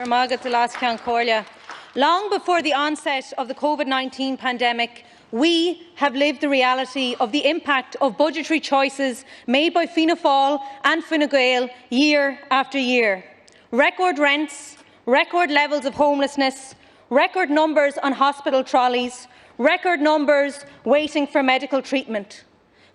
Long before the onset of the COVID-19 pandemic, we have lived the reality of the impact of budgetary choices made by Fianna Fáil and Fine Gael year after year. Record rents, record levels of homelessness, record numbers on hospital trolleys, record numbers waiting for medical treatment.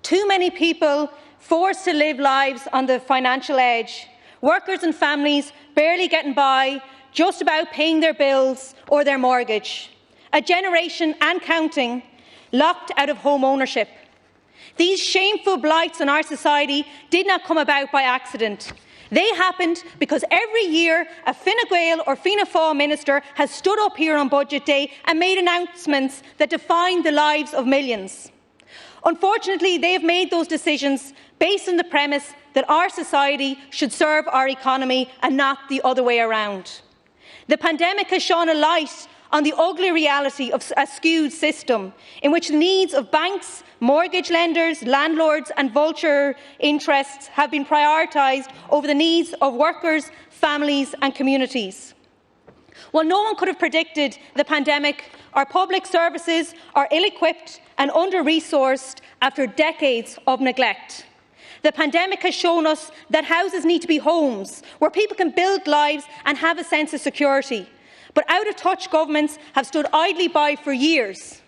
Too many people forced to live lives on the financial edge. Workers and families barely getting by, just about paying their bills or their mortgage. A generation and counting locked out of home ownership. These shameful blights on our society did not come about by accident. They happened because every year a Fine Gael or Fianna Fáil minister has stood up here on budget day and made announcements that define the lives of millions. Unfortunately, they have made those decisions based on the premise that our society should serve our economy and not the other way around. The pandemic has shone a light on the ugly reality of a skewed system in which the needs of banks, mortgage lenders, landlords and vulture interests have been prioritised over the needs of workers, families and communities. While no one could have predicted the pandemic, our public services are ill-equipped and under-resourced after decades of neglect. The pandemic has shown us that houses need to be homes where people can build lives and have a sense of security. But out-of-touch governments have stood idly by for years.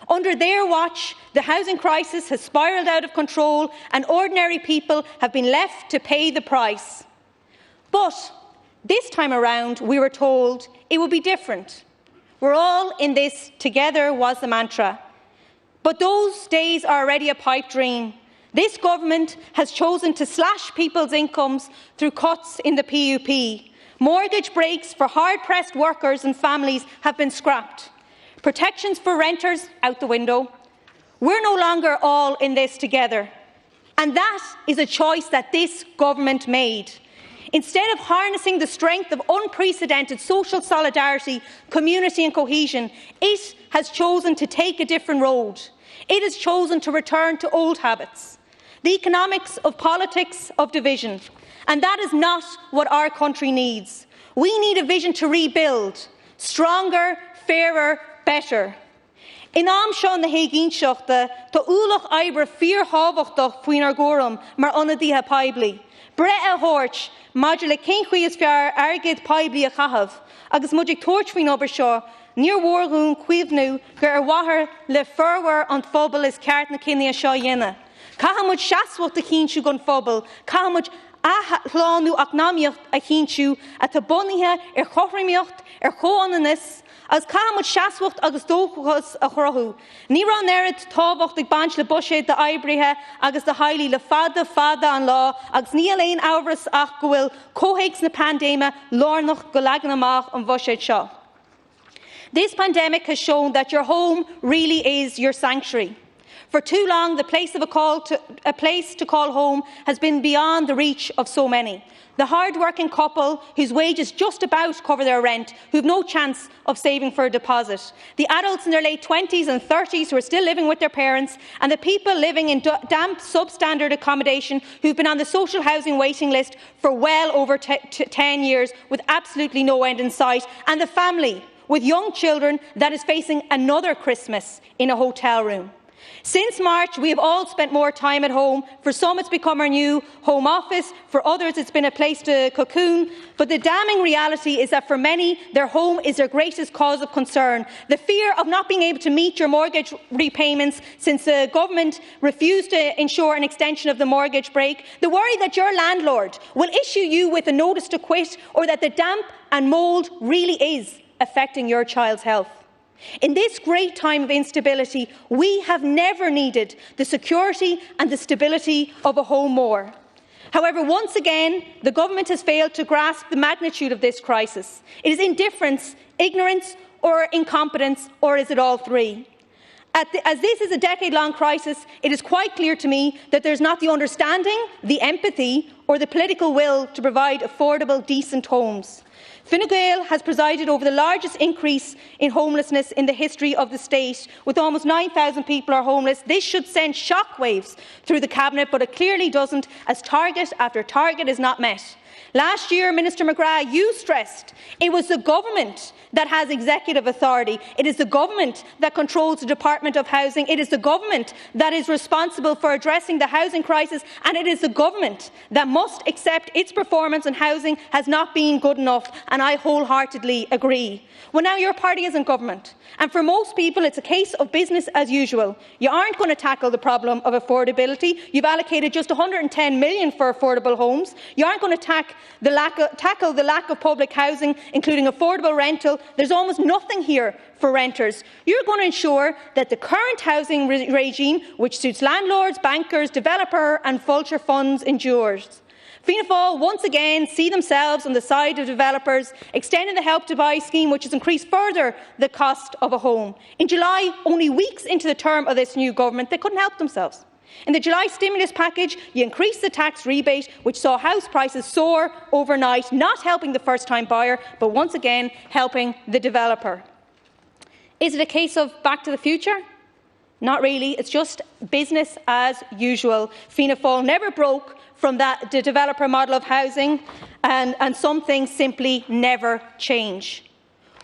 Under their watch, the housing crisis has spiralled out of control and ordinary people have been left to pay the price. But this time around, we were told it would be different. We're all in this together was the mantra. But those days are already a pipe dream. This government has chosen to slash people's incomes through cuts in the PUP. Mortgage breaks for hard-pressed workers and families have been scrapped. Protections for renters out the window. We're no longer all in this together. And that is a choice that this government made. Instead of harnessing the strength of unprecedented social solidarity, community and cohesion, it has chosen to take a different road. It has chosen to return to old habits. The economics of politics of division. And that is not what our country needs. We need a vision to rebuild. Stronger, fairer, better. In am sean na héigínseachta, tá úlach oibre fíor hábhachtach faoin ar gcóram mar anadíthe poibli. Bre a hort, maidir le cinchuí is fear airgid poibli a chahabh, agus muidig tuairt faoin obair seo, níor mhórún cuimhnú gur ar mhaithe le fearmhar an phobal is ceart na cinine a seo dhéine. Cahamud seaasmhacht a chinsiú gon phobal, cahamud athláánú acnámíocht a chinsiú a tá bunithe ar chothraimíocht ar chóananas, as cahamud seaasmhacht agus dóchas a chrothú. Ní rán éiread tábhacht ag baint le buséid de oibrithe agus de hailí le fada an lá, agus níl aon ábhras ach go bhfuil cóhéigs na pandéime lárnach go leagan amach an bhuiséid seo. This pandemic has shown that your home really is your sanctuary. For too long, the place to call home has been beyond the reach of so many. The hard-working couple whose wages just about cover their rent, who have no chance of saving for a deposit. The adults in their late 20s and 30s who are still living with their parents, and the people living in damp, substandard accommodation who have been on the social housing waiting list for well over 10 years with absolutely no end in sight, and the family with young children that is facing another Christmas in a hotel room. Since March, we have all spent more time at home. For some, it's become our new home office. For others, it's been a place to cocoon. But the damning reality is that for many, their home is their greatest cause of concern. The fear of not being able to meet your mortgage repayments since the government refused to ensure an extension of the mortgage break. The worry that your landlord will issue you with a notice to quit, or that the damp and mould really is affecting your child's health. In this great time of instability, we have never needed the security and the stability of a home more. However, once again, the government has failed to grasp the magnitude of this crisis. It is indifference, ignorance or incompetence, or is it all three? As this is a decade-long crisis, it is quite clear to me that there is not the understanding, the empathy or the political will to provide affordable, decent homes. Fine Gael has presided over the largest increase in homelessness in the history of the state, with almost 9,000 people are homeless. This should send shockwaves through the Cabinet, but it clearly doesn't, as target after target is not met. Last year, Minister McGrath, you stressed it was the government that has executive authority. It is the government that controls the Department of Housing. It is the government that is responsible for addressing the housing crisis, and it is the government that must accept its performance on housing has not been good enough, and I wholeheartedly agree. Well, now your party is in government, and for most people it's a case of business as usual. You aren't going to tackle the problem of affordability. You've allocated just $110 million for affordable homes. You aren't going to tackle the lack of public housing, including affordable rental. There's almost nothing here for renters. You're going to ensure that the current housing regime, which suits landlords, bankers, developer and vulture funds, endures. Fianna Fáil once again see themselves on the side of developers, extending the Help to Buy scheme, which has increased further the cost of a home. In July, only weeks into the term of this new government, they couldn't help themselves. In the July stimulus package, you increased the tax rebate, which saw house prices soar overnight, not helping the first-time buyer, but once again helping the developer. Is it a case of back to the future? Not really. It's just business as usual. Fianna Fáil never broke from the developer model of housing, and some things simply never change.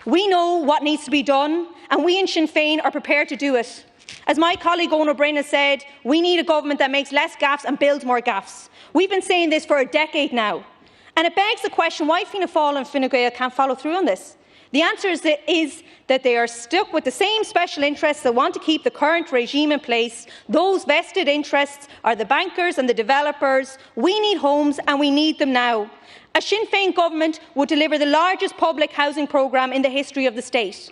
We know what needs to be done, and we in Sinn Fein are prepared to do it. As my colleague Eoin O'Brien has said, we need a government that makes less gaffes and builds more gaffes. We've been saying this for a decade now, and it begs the question why Fianna Fáil and Fine Gael can't follow through on this. The answer is that they are stuck with the same special interests that want to keep the current regime in place. Those vested interests are the bankers and the developers. We need homes, and we need them now. A Sinn Féin government would deliver the largest public housing programme in the history of the state.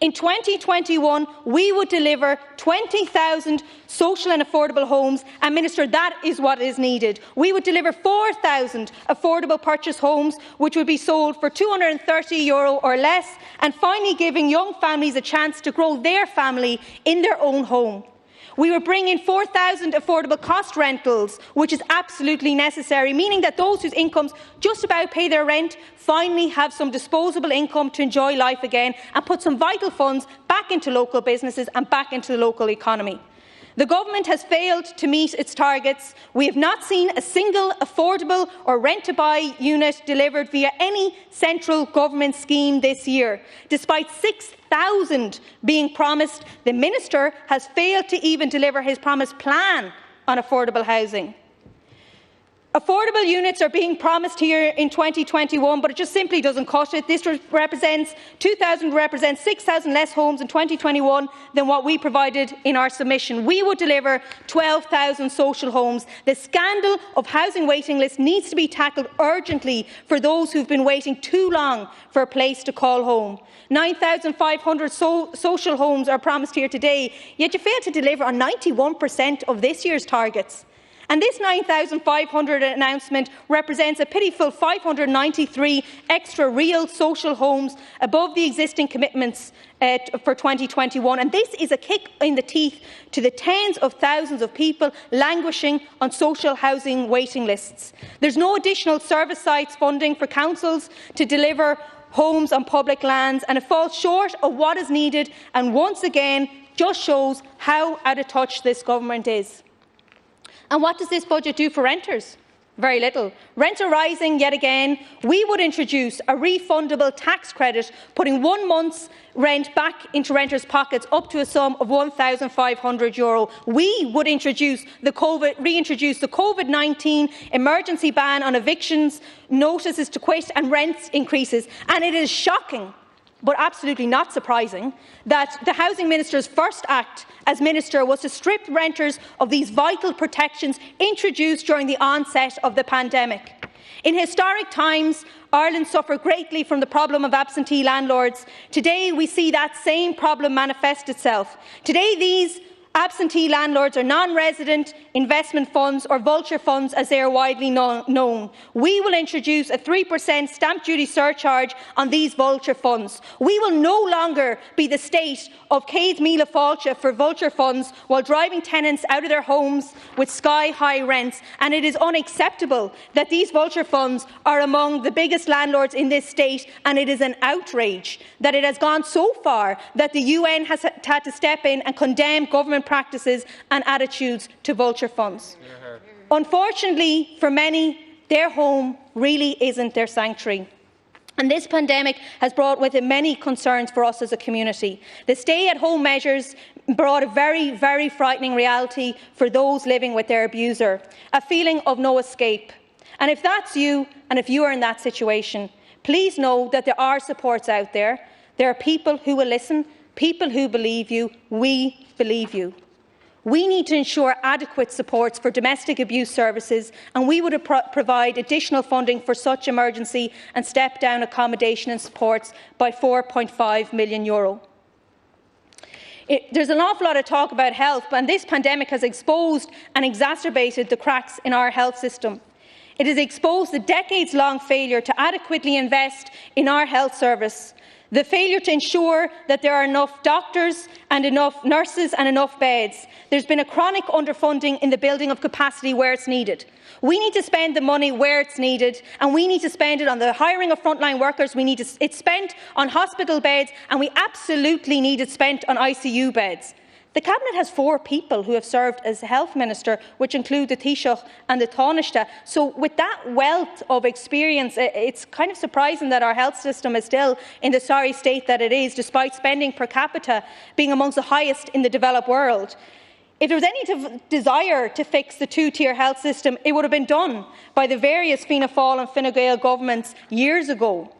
In 2021, we would deliver 20,000 social and affordable homes, and Minister, that is what is needed. We would deliver 4,000 affordable purchase homes, which would be sold for €230 or less, and finally giving young families a chance to grow their family in their own home. We will bring in 4,000 affordable cost rentals, which is absolutely necessary, meaning that those whose incomes just about pay their rent finally have some disposable income to enjoy life again and put some vital funds back into local businesses and back into the local economy. The government has failed to meet its targets. We have not seen a single affordable or rent-to-buy unit delivered via any central government scheme this year. Despite 6,000 being promised, the Minister has failed to even deliver his promised plan on affordable housing. Affordable units are being promised here in 2021, but it just simply doesn't cut it. This represents 6,000 less homes in 2021 than what we provided in our submission. We would deliver 12,000 social homes. The scandal of housing waiting lists needs to be tackled urgently for those who have been waiting too long for a place to call home. 9,500 social homes are promised here today, yet you failed to deliver on 91% of this year's targets. And this 9,500 announcement represents a pitiful 593 extra real social homes above the existing commitments for 2021. And this is a kick in the teeth to the tens of thousands of people languishing on social housing waiting lists. There's no additional service sites funding for councils to deliver homes on public lands, and it falls short of what is needed, and once again just shows how out of touch this government is. And what does this budget do for renters? Very little. Rents are rising yet again. We would introduce a refundable tax credit, putting 1 month's rent back into renters' pockets up to a sum of €1,500. We would reintroduce the COVID-19 emergency ban on evictions, notices to quit and rent increases. And it is shocking, but absolutely not surprising, that the Housing Minister's first act as Minister was to strip renters of these vital protections introduced during the onset of the pandemic. In historic times, Ireland suffered greatly from the problem of absentee landlords. Today, we see that same problem manifest itself. Today, these absentee landlords are non-resident investment funds, or vulture funds as they are widely known. We will introduce a 3% stamp duty surcharge on these vulture funds. We will no longer be the state of Céad Míle Fáilte for vulture funds while driving tenants out of their homes with sky-high rents, and it is unacceptable that these vulture funds are among the biggest landlords in this state, and it is an outrage that it has gone so far that the UN has had to step in and condemn government practices and attitudes to vulture funds. Unfortunately for many, Their home really isn't their sanctuary. And this pandemic has brought with it many concerns for us as a community. The stay-at-home measures brought a very, very frightening reality for those living with their abuser, a feeling of no escape. And if that's you, and if you are in that situation, please know that there are supports out there. There are people who will listen, people who believe you. We believe you. We need to ensure adequate supports for domestic abuse services, and we would provide additional funding for such emergency and step-down accommodation and supports by €4.5 million. There's an awful lot of talk about health, and this pandemic has exposed and exacerbated the cracks in our health system. It has exposed the decades-long failure to adequately invest in our health service, the failure to ensure that there are enough doctors and enough nurses and enough beds. There's been a chronic underfunding in the building of capacity where it's needed. We need to spend the money where it's needed, and we need to spend it on the hiring of frontline workers. We need it spent on hospital beds, and we absolutely need it spent on ICU beds. The Cabinet has 4 people who have served as Health Minister, which include the Taoiseach and the Taoiseach. So with that wealth of experience, it's kind of surprising that our health system is still in the sorry state that it is, despite spending per capita being amongst the highest in the developed world. If there was any desire to fix the 2-tier health system, it would have been done by the various Fianna Fáil and Fine Gael governments years ago.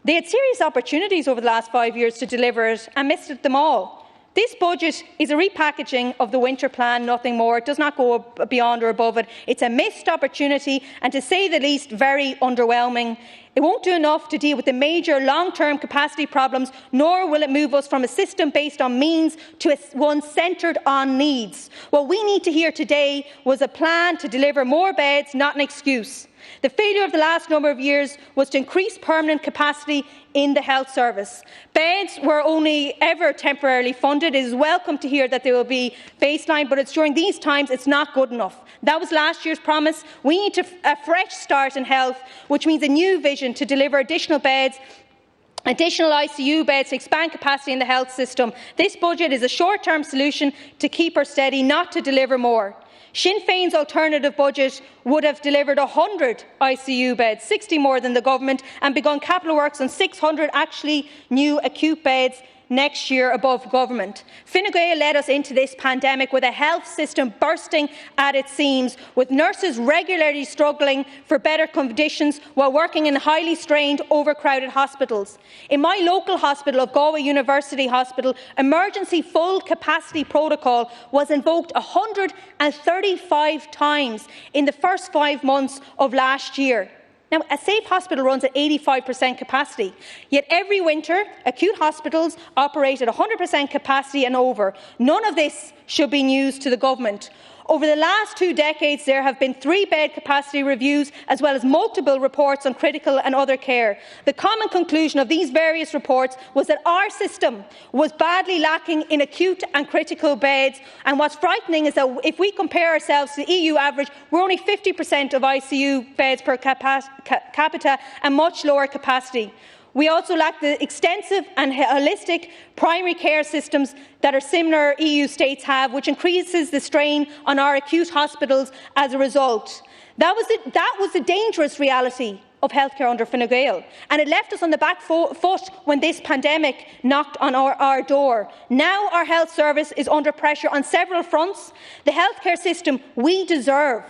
They had serious opportunities over the last 5 years to deliver it and missed them all. This budget is a repackaging of the winter plan, nothing more. It does not go beyond or above it. It's a missed opportunity and, to say the least, very underwhelming. It won't do enough to deal with the major long-term capacity problems, nor will it move us from a system based on means to one centred on needs. What we need to hear today was a plan to deliver more beds, not an excuse. The failure of the last number of years was to increase permanent capacity in the health service. Beds were only ever temporarily funded. It is welcome to hear that they will be baseline, but it's during these times it's not good enough. That was last year's promise. We need a fresh start in health, which means a new vision to deliver additional beds, additional ICU beds to expand capacity in the health system. This budget is a short-term solution to keep her steady, not to deliver more. Sinn Féin's alternative budget would have delivered 100 ICU beds, 60 more than the government, and begun capital works on 600 actually new acute beds next year above government. Fine Gael led us into this pandemic with a health system bursting at its seams, with nurses regularly struggling for better conditions while working in highly strained, overcrowded hospitals. In my local hospital of Galway University Hospital, emergency full capacity protocol was invoked 135 times in the first 5 months of last year. Now, a safe hospital runs at 85% capacity, yet every winter acute hospitals operate at 100% capacity and over. None of this should be news to the government. Over the last 2 decades, there have been 3-bed capacity reviews, as well as multiple reports on critical and other care. The common conclusion of these various reports was that our system was badly lacking in acute and critical beds. And what's frightening is that if we compare ourselves to the EU average, we're only 50% of ICU beds per capita and much lower capacity. We also lack the extensive and holistic primary care systems that our similar EU states have, which increases the strain on our acute hospitals as a result. That was the dangerous reality of healthcare under Fine Gael, and it left us on the back foot when this pandemic knocked on our door. Now our health service is under pressure on several fronts. The healthcare system we deserve,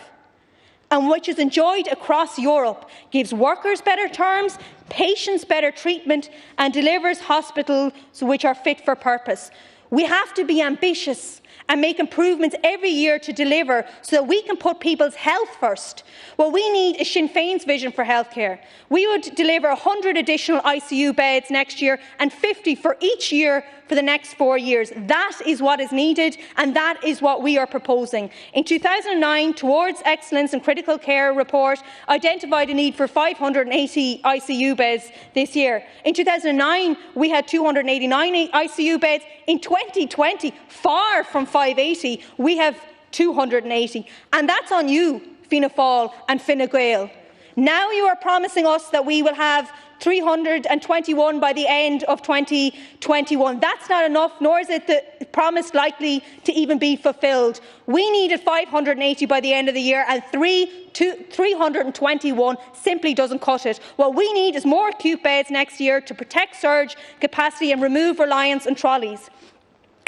and which is enjoyed across Europe, gives workers better terms, patients better treatment, and delivers hospitals which are fit for purpose. We have to be ambitious and make improvements every year to deliver, so that we can put people's health first. What we need is Sinn Féin's vision for healthcare. We would deliver 100 additional ICU beds next year and 50 for each year for the next 4 years. That is what is needed, and that is what we are proposing. In 2009, Towards Excellence in Critical Care report identified a need for 580 ICU beds this year. In 2009, we had 289 ICU beds. In 2020, far from 580, we have 280. And that's on you, Fianna Fáil and Fine Gael. Now you are promising us that we will have 321 by the end of 2021. That's not enough, nor is it the promise likely to even be fulfilled. We needed 580 by the end of the year, and 321 simply doesn't cut it. What we need is more acute beds next year to protect surge capacity and remove reliance on trolleys.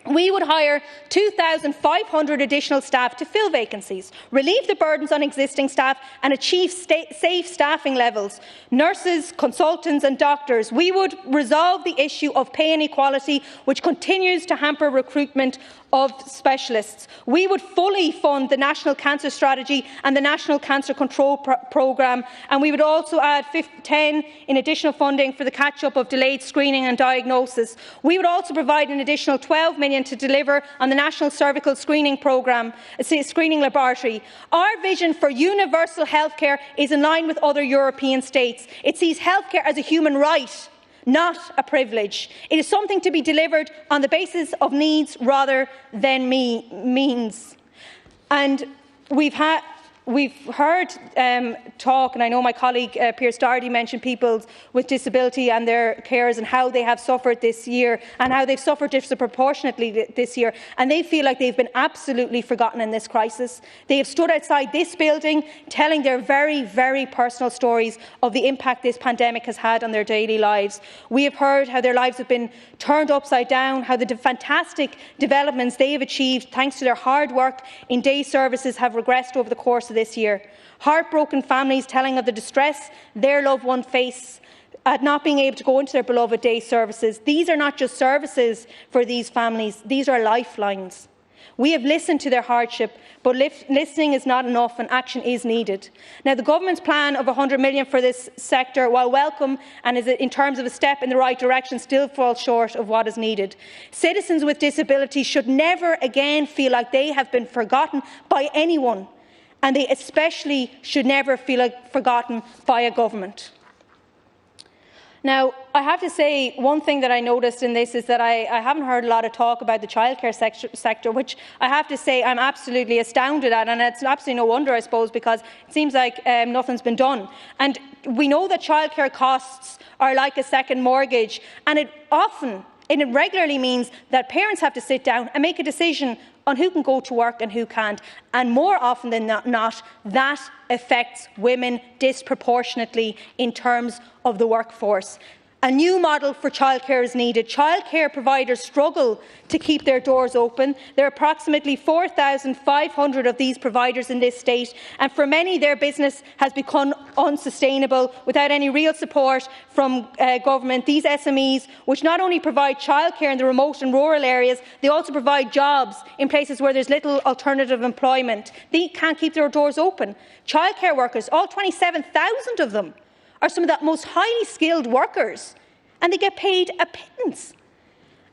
We would hire 2,500 additional staff to fill vacancies, relieve the burdens on existing staff and achieve safe staffing levels. Nurses, consultants and doctors. We would resolve the issue of pay inequality, which continues to hamper recruitment of specialists. We would fully fund the National Cancer Strategy and the National Cancer Control Programme, and we would also add 10 in additional funding for the catch-up of delayed screening and diagnosis. We would also provide an additional 12 million to deliver on the National Cervical Screening Programme, screening laboratory. Our vision for universal healthcare is in line with other European states. It sees healthcare as a human right, not a privilege. It is something to be delivered on the basis of needs rather than means. And we've heard talk, and I know my colleague Pearse Doherty mentioned people with disability and their carers and how they have suffered this year and how they've suffered disproportionately this year, and they feel like they've been absolutely forgotten in this crisis. They have stood outside this building telling their very, very personal stories of the impact this pandemic has had on their daily lives. We have heard how their lives have been turned upside down, how the fantastic developments they have achieved thanks to their hard work in day services have regressed over the course of this year. Heartbroken families telling of the distress their loved one face at not being able to go into their beloved day services. These are not just services for these families, these are lifelines. We have listened to their hardship, but listening is not enough and action is needed. Now, the government's plan of 100 million for this sector, while welcome and is in terms of a step in the right direction, still falls short of what is needed. Citizens with disabilities should never again feel like they have been forgotten by anyone, and they especially should never feel like forgotten by a government. Now, I have to say, one thing that I noticed in this is that I haven't heard a lot of talk about the childcare sector, which I have to say I'm absolutely astounded at, and it's absolutely no wonder, I suppose, because it seems like nothing's been done. And we know that childcare costs are like a second mortgage, and it regularly means that parents have to sit down and make a decision on who can go to work and who can't. And more often than not, that affects women disproportionately in terms of the workforce. A new model for childcare is needed. Childcare providers struggle to keep their doors open. There are approximately 4,500 of these providers in this state, and for many their business has become unsustainable without any real support from government. These SMEs, which not only provide childcare in the remote and rural areas, they also provide jobs in places where there's little alternative employment. They can't keep their doors open. Childcare workers, all 27,000 of them, are some of the most highly skilled workers, and they get paid a pittance.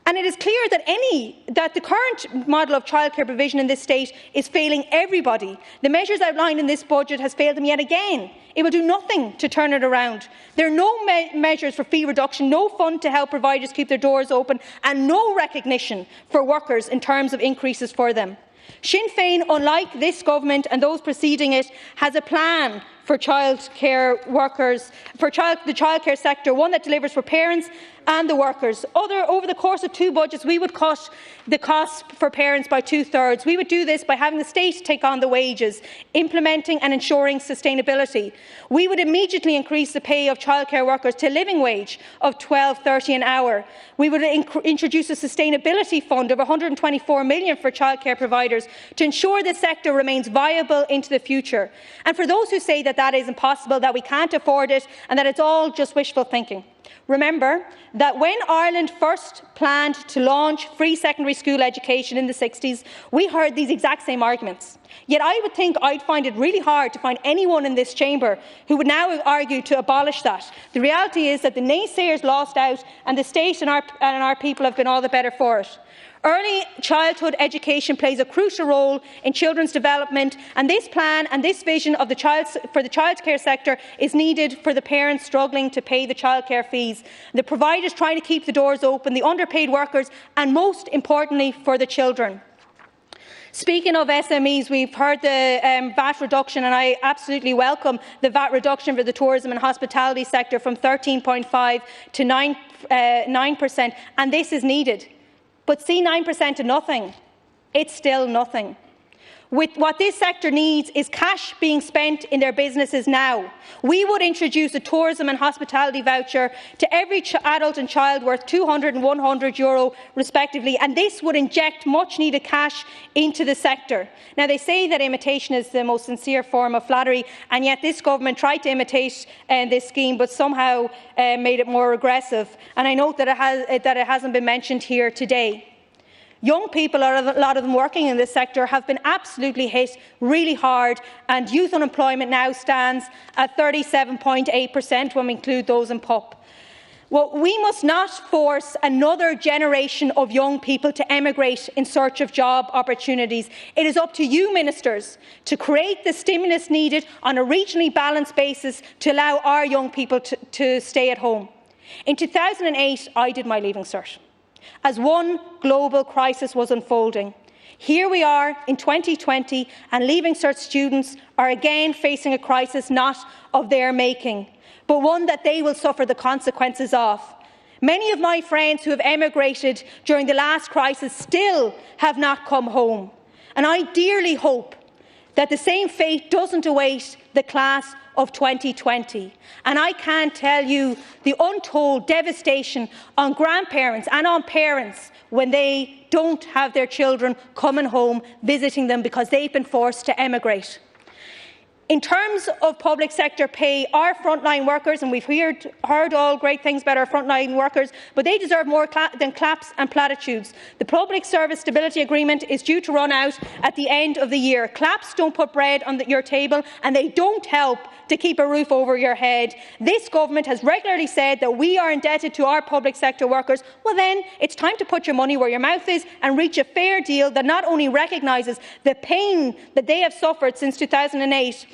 And it is clear that the current model of childcare provision in this state is failing everybody. The measures outlined in this budget has failed them yet again. It will do nothing to turn it around. There are no measures for fee reduction, no fund to help providers keep their doors open, and no recognition for workers in terms of increases for them. Sinn Fein, unlike this government and those preceding it, has a plan for childcare workers, for the childcare sector, one that delivers for parents and the workers. Over the course of 2 budgets, we would cut the costs for parents by 2/3. We would do this by having the state take on the wages, implementing and ensuring sustainability. We would immediately increase the pay of childcare workers to a living wage of $12.30 an hour. We would introduce a sustainability fund of 124 million for childcare providers to ensure the sector remains viable into the future. And for those who say that is impossible, that we can't afford it, and that it's all just wishful thinking, remember that when Ireland first planned to launch free secondary school education in the 60s, we heard these exact same arguments. Yet I would think I'd find it really hard to find anyone in this chamber who would now argue to abolish that. The reality is that the naysayers lost out, and the state and our people have been all the better for it. Early childhood education plays a crucial role in children's development, and this plan and this vision of for the childcare sector is needed for the parents struggling to pay the childcare fees, the providers trying to keep the doors open, the underpaid workers, and most importantly for the children. Speaking of SMEs, we've heard the VAT reduction, and I absolutely welcome the VAT reduction for the tourism and hospitality sector from 13.5% to 9%, and this is needed. But see 9% to nothing. It's still nothing. What this sector needs is cash being spent in their businesses now. We would introduce a tourism and hospitality voucher to every adult and child worth €200 and €100 respectively, and this would inject much needed cash into the sector. Now, they say that imitation is the most sincere form of flattery, and yet this government tried to imitate this scheme but somehow made it more aggressive. And I note that it hasn't been mentioned here today. Young people, a lot of them working in this sector, have been absolutely hit really hard, and youth unemployment now stands at 37.8% when we include those in PUP. Well, we must not force another generation of young people to emigrate in search of job opportunities. It is up to you, ministers, to create the stimulus needed on a regionally balanced basis to allow our young people to stay at home. In 2008, I did my Leaving Cert, as one global crisis was unfolding. Here we are in 2020, and Leaving Cert students are again facing a crisis not of their making, but one that they will suffer the consequences of. Many of my friends who have emigrated during the last crisis still have not come home, and I dearly hope that the same fate doesn't await the class of 2020. And I can't tell you the untold devastation on grandparents and on parents when they don't have their children coming home visiting them because they've been forced to emigrate. In terms of public sector pay, our frontline workers, and we've heard all great things about our frontline workers, but they deserve more than claps and platitudes. The Public Service Stability Agreement is due to run out at the end of the year. Claps don't put bread on your table, and they don't help to keep a roof over your head. This government has regularly said that we are indebted to our public sector workers. Well then, it's time to put your money where your mouth is and reach a fair deal that not only recognises the pain that they have suffered since 2008,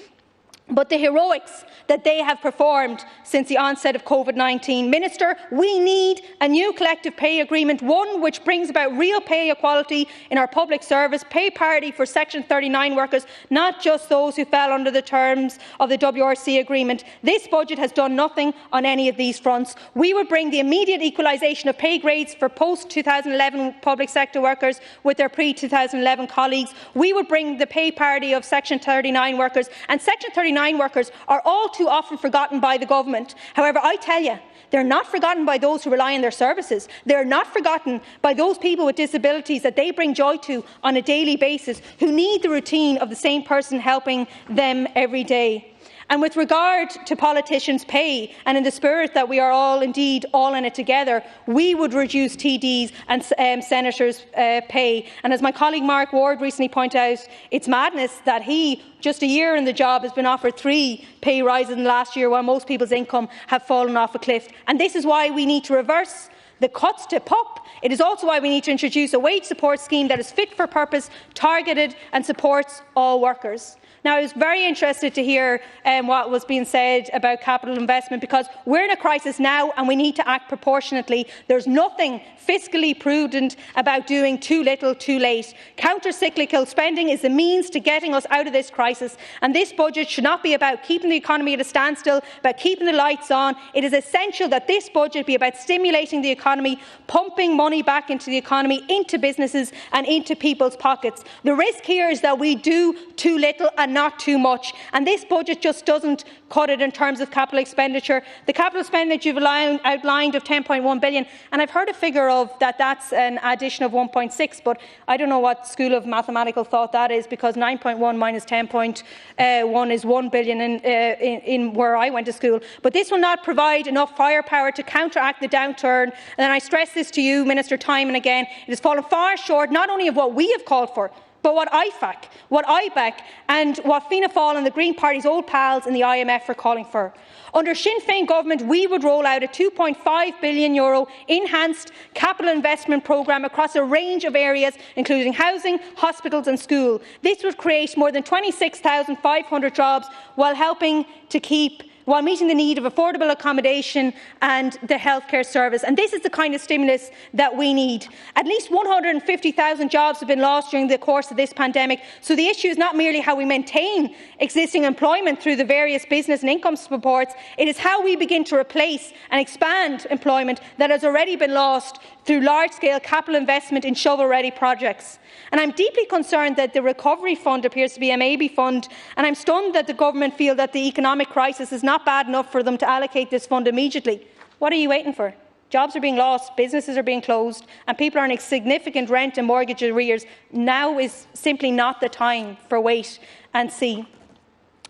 but the heroics that they have performed since the onset of COVID-19. Minister, we need a new collective pay agreement, one which brings about real pay equality in our public service, pay parity for Section 39 workers, not just those who fell under the terms of the WRC agreement. This budget has done nothing on any of these fronts. We would bring the immediate equalisation of pay grades for post-2011 public sector workers with their pre-2011 colleagues. We would bring the pay parity of Section 39 workers, and Section 39 workers are all too often forgotten by the government. However, I tell you, they're not forgotten by those who rely on their services. They're not forgotten by those people with disabilities that they bring joy to on a daily basis, who need the routine of the same person helping them every day. And with regard to politicians' pay, and in the spirit that we are all indeed all in it together, we would reduce TDs and senators' pay. And as my colleague Mark Ward recently pointed out, it's madness that he, just a year in the job, has been offered 3 pay rises in the last year, while most people's income have fallen off a cliff. And this is why we need to reverse the cuts to PUP. It is also why we need to introduce a wage support scheme that is fit for purpose, targeted and supports all workers. Now, I was very interested to hear what was being said about capital investment, because we're in a crisis now and we need to act proportionately. There's nothing fiscally prudent about doing too little too late. Counter-cyclical spending is the means to getting us out of this crisis, and this budget should not be about keeping the economy at a standstill, about keeping the lights on. It is essential that this budget be about stimulating the economy, pumping money back into the economy, into businesses and into people's pockets. The risk here is that we do too little and not too much, and this budget just doesn't cut it in terms of capital expenditure. The capital expenditure you've outlined of €10.1 billion, and I've heard a figure of that's an addition of 1.6, but I don't know what school of mathematical thought that is, because 9.1 minus 10.1 is 1 billion in where I went to school. But this will not provide enough firepower to counteract the downturn, and I stress this to you, Minister, time and again. It has fallen far short not only of what we have called for, but what IBEC and what Fianna Fáil and the Green Party's old pals in the IMF are calling for. Under Sinn Fein government, we would roll out a €2.5 billion enhanced capital investment programme across a range of areas, including housing, hospitals and schools. This would create more than 26,500 jobs while helping to keep while meeting the need of affordable accommodation and the healthcare service. And this is the kind of stimulus that we need. At least 150,000 jobs have been lost during the course of this pandemic, so the issue is not merely how we maintain existing employment through the various business and income supports, it is how we begin to replace and expand employment that has already been lost through large-scale capital investment in shovel-ready projects. And I'm deeply concerned that the Recovery Fund appears to be a maybe fund, and I'm stunned that the government feel that the economic crisis is not bad enough for them to allocate this fund immediately. What are you waiting for? Jobs are being lost, businesses are being closed, and people are in significant rent and mortgage arrears. Now is simply not the time for wait and see.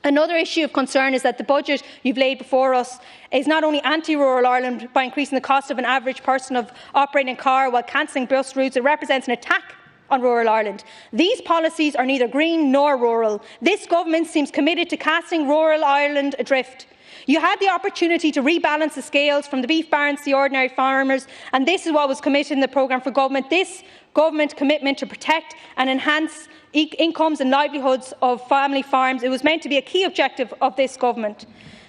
Another issue of concern is that the budget you've laid before us is not only anti-rural Ireland by increasing the cost of an average person of operating a car while cancelling bus routes, it represents an attack on rural Ireland. These policies are neither green nor rural. This government seems committed to casting rural Ireland adrift. You had the opportunity to rebalance the scales from the beef barons to the ordinary farmers, and this is what was committed in the programme for government. This government commitment to protect and enhance incomes and livelihoods of family farms, it was meant to be a key objective of this government.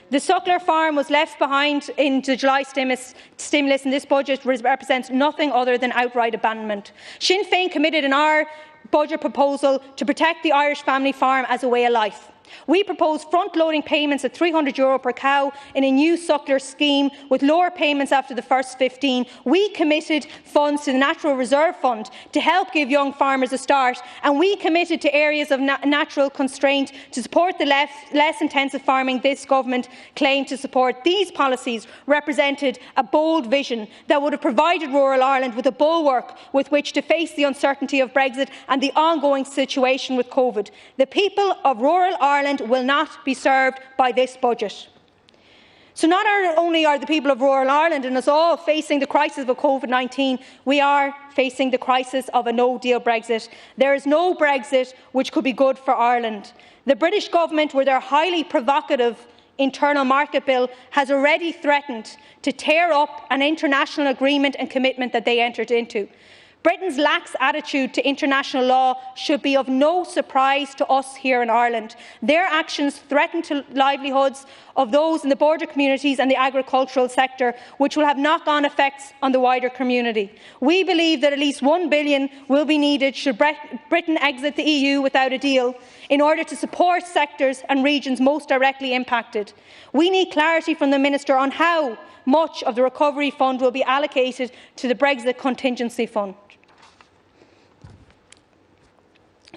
The suckler farm was left behind in the July stimulus, and this budget represents nothing other than outright abandonment. Sinn Fein committed in our budget proposal to protect the Irish family farm as a way of life. We propose front-loading payments at €300 per cow in a new suckler scheme with lower payments after the first 15. We committed funds to the Natural Reserve Fund to help give young farmers a start, and we committed to areas of natural constraint to support the less intensive farming this government claimed to support. These policies represented a bold vision that would have provided rural Ireland with a bulwark with which to face the uncertainty of Brexit and the ongoing situation with COVID. The people of rural Ireland will not be served by this budget. So not only are the people of rural Ireland and us all facing the crisis of COVID-19, we are facing the crisis of a no-deal Brexit. There is no Brexit which could be good for Ireland. The British government, with their highly provocative internal market bill, has already threatened to tear up an international agreement and commitment that they entered into. Britain's lax attitude to international law should be of no surprise to us here in Ireland. Their actions threaten the livelihoods of those in the border communities and the agricultural sector, which will have knock-on effects on the wider community. We believe that at least €1 billion will be needed should Britain exit the EU without a deal in order to support sectors and regions most directly impacted. We need clarity from the Minister on how much of the Recovery Fund will be allocated to the Brexit Contingency Fund.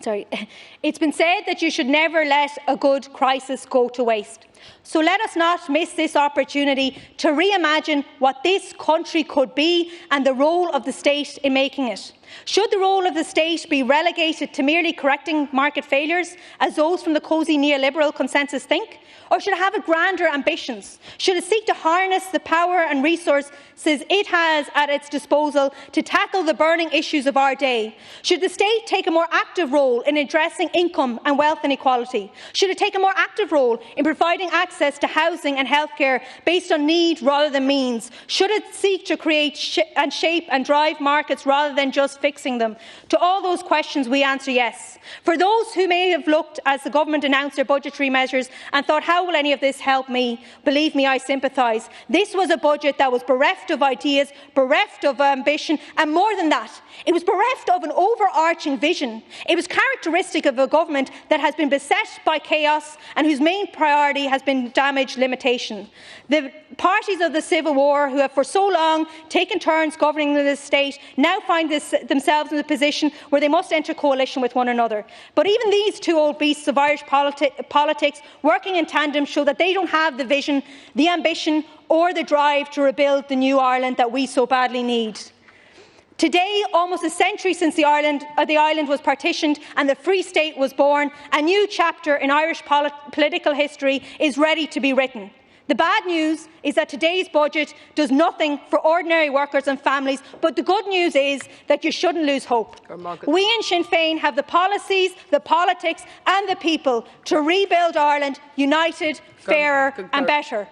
It's been said that you should never let a good crisis go to waste. So let us not miss this opportunity to reimagine what this country could be and the role of the state in making it. Should the role of the state be relegated to merely correcting market failures, as those from the cosy neoliberal consensus think? Or should it have grander ambitions? Should it seek to harness the power and resources it has at its disposal to tackle the burning issues of our day? Should the state take a more active role in addressing income and wealth inequality? Should it take a more active role in providing access to housing and healthcare based on need rather than means? Should it seek to create shape and drive markets rather than just fixing them? To all those questions we answer yes. For those who may have looked as the government announced their budgetary measures and thought, how will any of this help me? Believe me, I sympathise. This was a budget that was bereft of ideas, bereft of ambition, and more than that, it was bereft of an overarching vision. It was characteristic of a government that has been beset by chaos and whose main priority has been damage limitation. The parties of the Civil War, who have for so long taken turns governing the state, now find themselves in a position where they must enter coalition with one another. But even these two old beasts of Irish politics, working in tandem, show that they don't have the vision, the ambition or the drive to rebuild the new Ireland that we so badly need. Today, almost a century since the island was partitioned and the Free State was born, a new chapter in Irish political history is ready to be written. The bad news is that today's budget does nothing for ordinary workers and families, but the good news is that you shouldn't lose hope. We in Sinn Fein have the policies, the politics and the people to rebuild Ireland united, fairer and better.